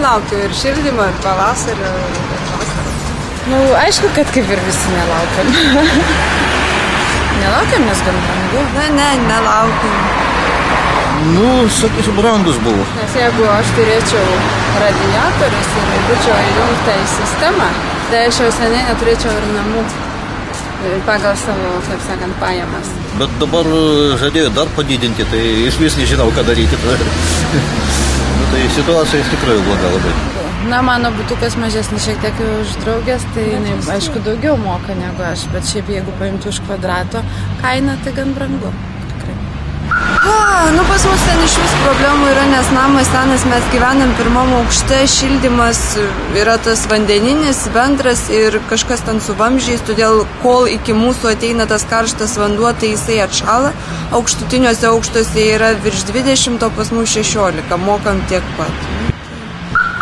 nelaukiu ir šildymo, ir pavasario, ir vasarą. Nu, aišku, kad kaip ir visi nelaukiam. Nelaukiam, nes gan brangu. Ne, nelaukiam. Nu, sakysiu, brangus buvo. Nes jeigu aš turėčiau radiatorius ir būčiau įjungta į sistemą, tai aš jau seniai neturėčiau ir namų pagal savo, kaip sakant, pajamas. Bet dabar žadėjo dar padidinti, tai iš vis nežinau, ką daryti. Nu, tai situacija iš tikrųjų bloga labai. Na, mano butukas mažesnis šiek tiek už draugės, tai aišku daugiau moka negu aš, bet šiaip jeigu paimtų už kvadrato kainą, tai gan brangu. Nu pas mus ten iš vis problemų yra, nes namas senas, mes gyvenam pirmam aukšte, šildymas yra tas vandeninis, bendras ir kažkas ten su vamzdžiais, todėl kol iki mūsų ateina tas karštas vanduo, tai jisai atšala, aukštutiniuose aukštuose yra virš 20, o pas mus 16, mokam tiek pat.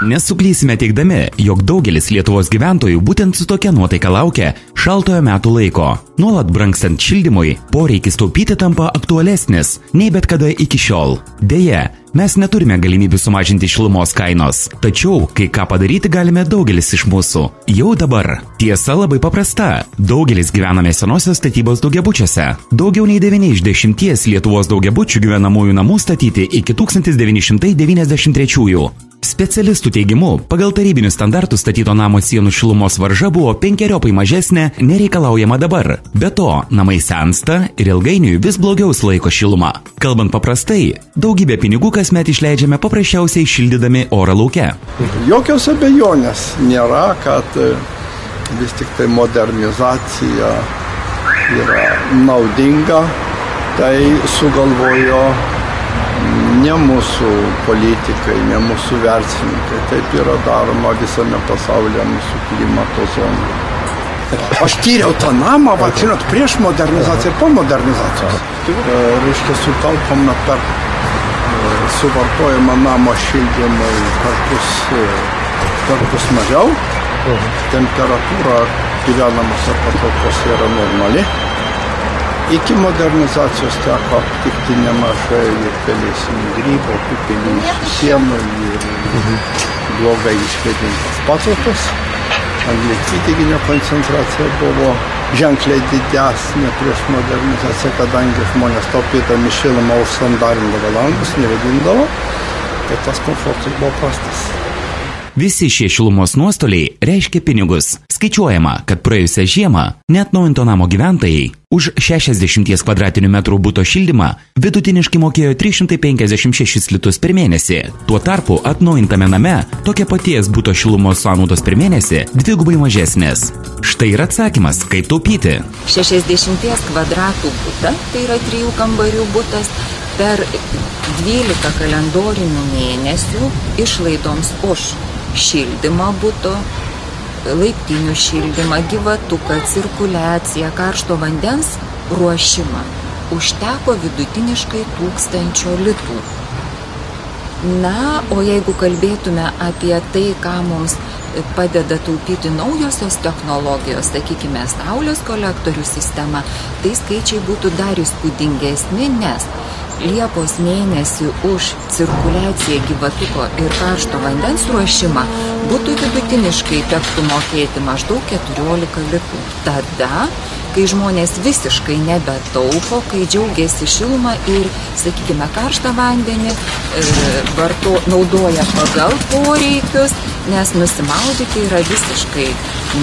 Nesuklysime teigdami, jog daugelis Lietuvos gyventojų būtent su tokia nuotaika laukia šaltojo metų laiko. Nuolat brangstant šildymui, poreikis taupyti tampa aktualesnis nei bet kada iki šiol. Deja, mes neturime galimybių sumažinti šilumos kainos, tačiau kai ką padaryti galime daugelis iš mūsų. Jau dabar. Tiesa labai paprasta. Daugelis gyvename senosios statybos daugiabučiuose. Daugiau nei 9 iš 10 Lietuvos daugiabučių gyvenamųjų namų statyti iki 1993-ųjų. Specialistų teigimu, pagal tarybinius standartus statyto namo sienų šilumos varža buvo 5-keriopai mažesnė nereikalaujama dabar. Be to, namai sensta ir ilgainiui vis blogiau laiko šilumą. Kalbant paprastai, daugybę pinigų kasmet išleidžiame paprasčiausiai šildydami orą lauke. Jokios abejonės nėra, kad vis tik tai modernizacija yra naudinga, tai sugalvojo ne mūsų politikai, ne mūsų verslininkai. Taip yra daroma visame pasaulyje mūsų klimato zonų. Aš tyriau tą namą, žinot, prieš modernizaciją ir po modernizacijos. Reiškia, sutaupome per suvartojimą namo šildymui kartus mažiau. Temperatūra gyvenamose patalpose yra normali. Iki modernizacijos teko aptikti nemažai ir pelėsinių grybų, pelėsinių sienų ir blogai išvėdintas patalpas. Anglies dvideginio koncentracija buvo ženkliai didesnė prieš modernizaciją, kadangi žmonės taupydami šilumą užsandarindavo langus, nevėdindavo, tai tas komfortas buvo prastas. Visi šie šilumos nuostoliai reiškia pinigus. Skaičiuojama, kad praėjusią žiemą neatnaujinto namo gyventojai už 60 kvadratinių metrų buto šildymą vidutiniškai mokėjo 356 litus per mėnesį. Tuo tarpu atnaujintame name tokia paties buto šilumos sąnaudos per mėnesį dvigubai mažesnės. Štai ir atsakymas, kaip taupyti. 60 kvadratų butą, tai yra 3 kambarių butas, per 12 kalendorinių mėnesių išlaidoms už šildymą buto, laiptinių šildymą, gyvatuką, cirkuliaciją, karšto vandens ruošimą užteko vidutiniškai 1000 litų. Na, o jeigu kalbėtume apie tai, ką mums padeda taupyti naujosios technologijos, sakykime, saulės kolektorių sistema, tai skaičiai būtų dar įspūdingesni, nes Liepos mėnesį už cirkuliaciją, gyvatuko ir karšto vandens ruošimą būtų vidutiniškai tektų mokėti maždaug 14 litų. Tada, kai žmonės visiškai nebetaupo, kai džiaugiasi šilumą ir, sakykime, karštą vandenį naudoja pagal poreikius, nes nusimaudyti yra visiškai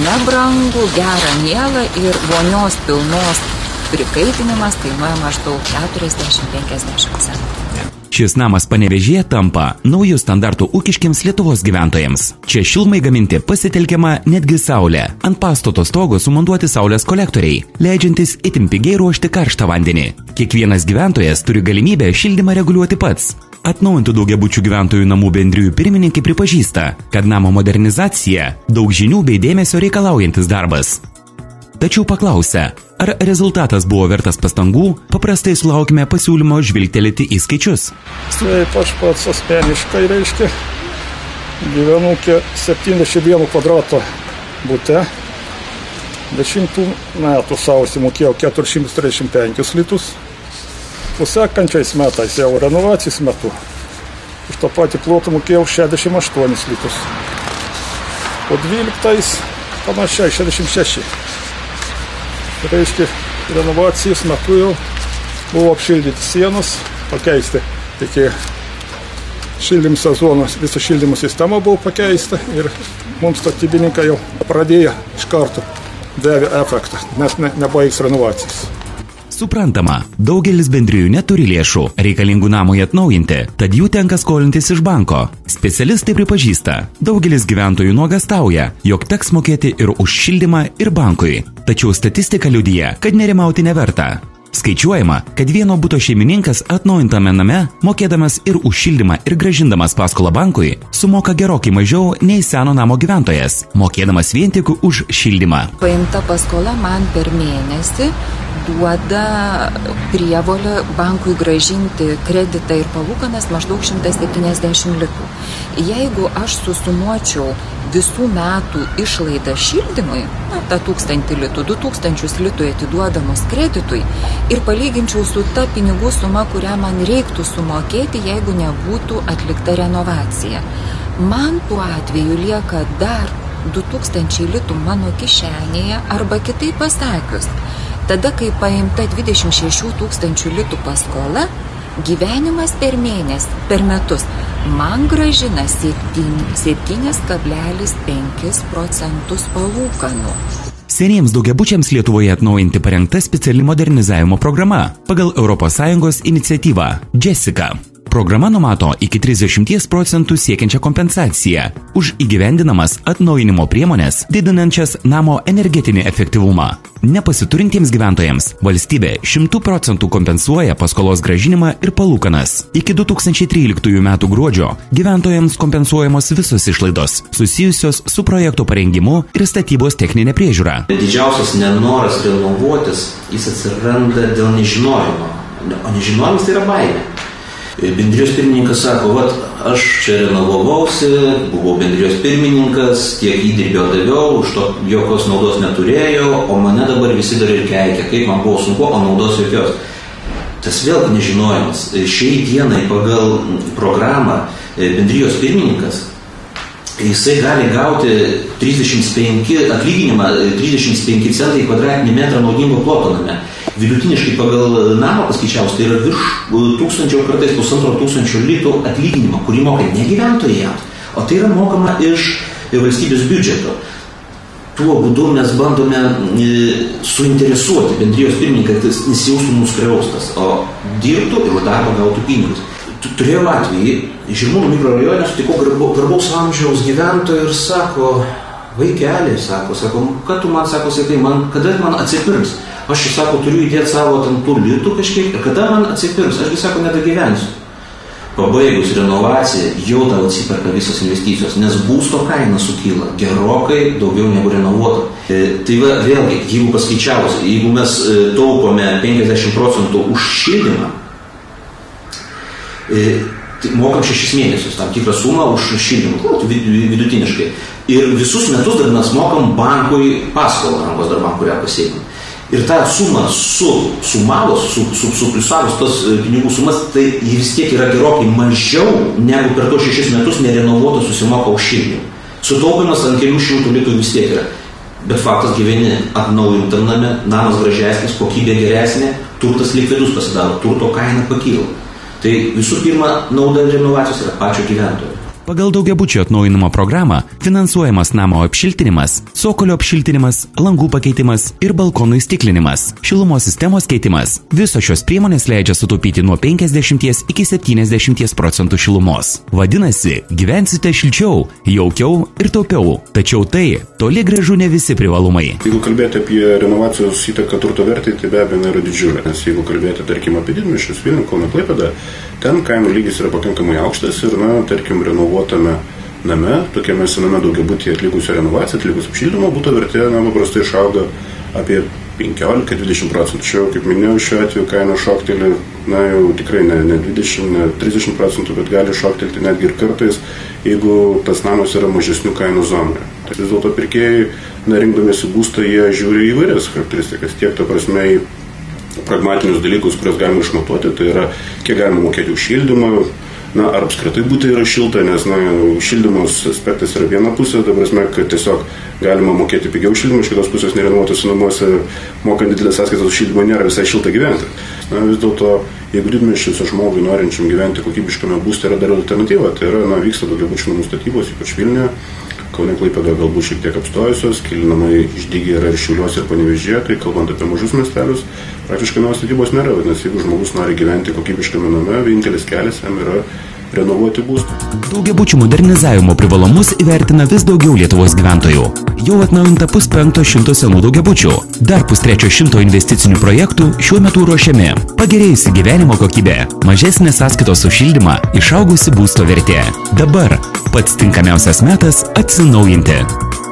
nebrangu, gera, miela ir vonios pilnos prikaitinimas kainuoja maždaug 40-50 centų. Šis namas Panevėžyje tampa naujų standartų ūkiškiams Lietuvos gyventojams. Čia šilumai gaminti pasitelkiama netgi saulė. Ant pastato stogo sumontuoti saulės kolektoriai, leidžiantis itin pigiai ruošti karštą vandenį. Kiekvienas gyventojas turi galimybę šildymą reguliuoti pats. Atnaujintų daugiabučių gyventojų namų bendrijų pirmininkai pripažįsta, kad namo modernizacija daug žinių bei dėmesio reikalaujantis darbas. Tačiau paklausę, ar rezultatas buvo vertas pastangų, paprastai sulaukime pasiūlymo žvilgtelėti į skaičius. Taip, aš pats asmeniškai, reiškia, gyvenu 71 kvadrato bute, 10 metų sausį mokėjau 435 litus, sekančiais metais jau renovacijos metu už tą patį plotą mokėjau 68 litus. O 12 panašiai 66. Tai reiškia, renovacijos metu jau buvo apšildyti sienos, pakeisti iki šildymo sezonas, visa šildymo sistema buvo pakeista ir mums statybininkai jau pradėjo iš karto davė efektą, nes nebaigs renovacijos. Suprantama, daugelis bendrijų neturi lėšų reikalingų namui atnaujinti, tad jų tenka skolintis iš banko. Specialistai pripažįsta, daugelis gyventojų nuogąstauja, jog teks mokėti ir už šildymą ir bankui. Tačiau statistika liudija, kad nerimauti neverta. Skaičiuojama, kad vieno buto šeimininkas atnaujintame name, mokėdamas ir už šildymą ir grąžindamas paskolą bankui, sumoka gerokai mažiau nei seno namo gyventojas, mokėdamas vien tik už šildymą. Paimta paskola man per mėnesį duoda prievolę bankui grąžinti kreditą ir palūkanas maždaug 170 litų. Jeigu aš susumuočiau visų metų išlaidą šildymui, tą 1000 litų, 2000 litų atiduodamos kreditui ir palyginčiau su ta pinigų suma, kurią man reiktų sumokėti, jeigu nebūtų atlikta renovacija. Man tuo atveju lieka dar 2000 litų mano kišenėje arba kitaip pasakius. Tada, kai paimta 26 000 litų paskola, gyvenimas per mėnesį, per metus, man gražina 7,5% palūkanų. Seniems daugiabučiams Lietuvoje atnaujinti parengta speciali modernizavimo programa pagal ES iniciatyvą Jessica. Programa numato iki 30% siekiančią kompensaciją už įgyvendinamas atnaujinimo priemonės, didinančias namo energetinį efektyvumą. Nepasiturintiems gyventojams valstybė 100% kompensuoja paskolos grąžinimą ir palūkanas. Iki 2013 metų gruodžio gyventojams kompensuojamos visos išlaidos susijusios su projekto parengimu ir statybos techninė priežiūra. Didžiausias nenoras renovuotis, jis atsiranda dėl nežinojimo. O nežinojimas tai yra baimė. Bendrijos pirmininkas sako, aš čia renovavausi, buvau bendrijos pirmininkas, tiek įdirbio daviau, už to jokios naudos neturėjau, o mane dabar visi dar ir keikia, kaip man buvo sunku, o naudos jokios. Tas vėl nežinojimas. Šiai dienai pagal programą bendrijos pirmininkas, jisai gali gauti 35 atlyginimą, 35 centai į kvadratinį metrą naudingo ploto name. Vidutiniškai pagal namą paskaičiaus, tai yra virš 1000, kartais 1500 litų atlyginimą, kurį moka ne gyventojams, o tai yra mokama iš valstybės biudžeto. Tuo būdu mes bandome suinteresuoti bendrijos pirmininką, kad jis nesijaustų nuskriaustas, o dirbtų ir už darbą gautų pinigus. Turėjau atvejį, Žirmūnų mikrorajone sutikau garbaus amžiaus gyventojų ir sako, vaikeli, sako, kad tu man, sakai, kada man atsipirks? Aš, turiu įdėti savo tų litų kažkiek, ir kada man atsipirks, ašgi, nedagyvensiu. Pabaigus renovaciją, jau tau atsiperka visos investicijos, nes būsto kaina sukyla gerokai daugiau negu renovuota. Tai vėlgi, jeigu paskaičiavus, jeigu mes taupome 50% už šildymą, tai mokam 6 mėnesius, tam tikrą sumą už šildymą, vidutiniškai. Ir visus metus dar mes mokam bankui paskolą, rankos darbam, kurią pasiekam. Ir tą sumą sumavus, supliusavus tos pinigų sumas, tai vis tiek yra gerokai mažiau, negu per tos 6 metus nerenovuoto susimoka už šildymą. Sutaupimas ant kelių šimtų litų vis tiek yra. Bet faktas, gyveni atnaujintam name, namas gražesnis, kokybė geresnė, turtas likvidus pasidaro, turto kaina pakyla. Tai visų pirma, nauda renovacijos yra pačio gyventojo. Pagal daugiabučio atnaujinimo programą finansuojamas namo apšiltinimas, cokolio apšiltinimas, langų pakeitimas ir balkonų įstiklinimas, šilumos sistemos keitimas. Visos šios priemonės leidžia sutaupyti nuo 50 iki 70% šilumos. Vadinasi, gyvensite šilčiau, jaukiau ir taupiau. Tačiau tai toli gražu ne visi privalumai. Jeigu kalbėti apie renovacijos įtaką turto vertai, tai be abejo yra didžiulė. Nes jeigu kalbėti, tarkim, apie didmiesčius, Vilnių, Kauną, Klaipėdą, ten kainų lygis yra pakankamai aukštas ir, tarkim, renovuotame name, tokiame sename daugiabutyje atlikusio renovaciją, atlikus apšildymo, buto vertė, paprastai išauga apie 15-20%. Čia, kaip minėjau, šiuo atveju kaina šokteli, jau tikrai ne 20, ne 30%, bet gali šoktelti netgi ir kartais, jeigu tas namas yra mažesnių kainų zonoje. Tai vis dėlto pirkėjai, rinkdamiesi būstą, jie žiūri įvairias charakteristikas, tiek ta prasme į pragmatinius dalykus, kuriuos galima išmatuoti, tai yra, kiek galima mokėti už šildymą, Na, ar apskritai būtų yra šilta, nes, na, šildymos aspektas yra viena pusė, ta prasme, kad tiesiog galima mokėti pigiau šildymą, iš kitos pusės nerenovuotose namuose, mokant didelės sąskaitas už šildymą, nėra visai šilta gyventi. Na, vis dėlto, jeigu didmiesčiuose žmogui norinčiam gyventi kokybiškame būste yra dar alternatyva, tai yra, na, vyksta daugiabučių namų statybos, ypač Vilniuje, Kaune, Klaipėdoje galbūt šiek tiek apstojusios, keli namai išdygę yra ir Šiauliuose, ir Panevėžyje, tai kalbant apie mažus miestelius, praktiškai naujos statybos nėra, nes jeigu žmogus nori gyventi kokybiškame name, vienintelis kelias jam yra renovuoti būstą. Daugiabučių modernizavimo privalumus įvertina vis daugiau Lietuvos gyventojų. Jau atnaujinta 500 senų daugiabučių. Dar 300 investicinių projektų šiuo metu ruošiami. Pagerėjusi gyvenimo kokybė, mažesnės sąskaitos už šildymą, išaugusi būsto vertė. Dabar pats tinkamiausias metas atsinaujinti.